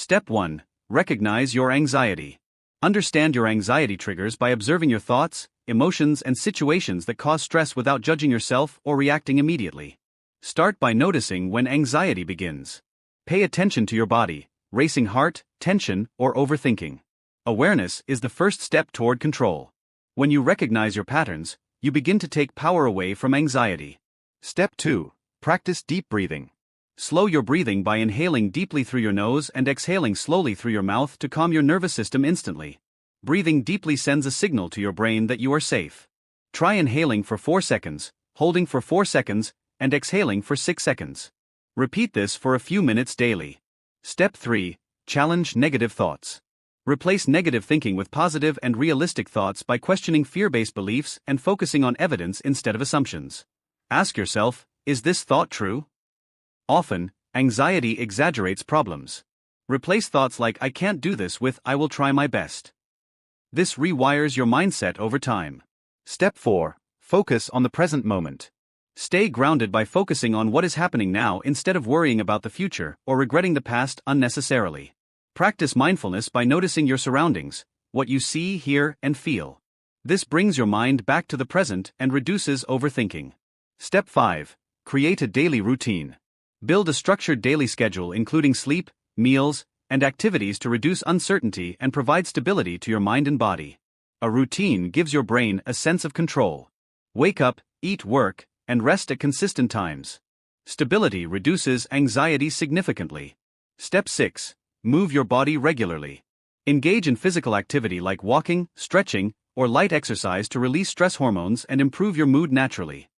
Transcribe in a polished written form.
Step 1. Recognize your anxiety. Understand your anxiety triggers by observing your thoughts, emotions, and situations that cause stress without judging yourself or reacting immediately. Start by noticing when anxiety begins. Pay attention to your body, racing heart, tension, or overthinking. Awareness is the first step toward control. When you recognize your patterns, you begin to take power away from anxiety. Step 2. Practice deep breathing. Slow your breathing by inhaling deeply through your nose and exhaling slowly through your mouth to calm your nervous system instantly. Breathing deeply sends a signal to your brain that you are safe. Try inhaling for 4 seconds, holding for 4 seconds, and exhaling for 6 seconds. Repeat this for a few minutes daily. Step 3. Challenge negative thoughts. Replace negative thinking with positive and realistic thoughts by questioning fear-based beliefs and focusing on evidence instead of assumptions. Ask yourself, is this thought true? Often, anxiety exaggerates problems. Replace thoughts like I can't do this with I will try my best. This rewires your mindset over time. Step 4. Focus on the present moment. Stay grounded by focusing on what is happening now instead of worrying about the future or regretting the past unnecessarily. Practice mindfulness by noticing your surroundings, what you see, hear, and feel. This brings your mind back to the present and reduces overthinking. Step 5. Create a daily routine. Build a structured daily schedule including sleep, meals, and activities to reduce uncertainty and provide stability to your mind and body. A routine gives your brain a sense of control. Wake up, eat, work, and rest at consistent times. Stability reduces anxiety significantly. Step 6. Move your body regularly. Engage in physical activity like walking, stretching, or light exercise to release stress hormones and improve your mood naturally.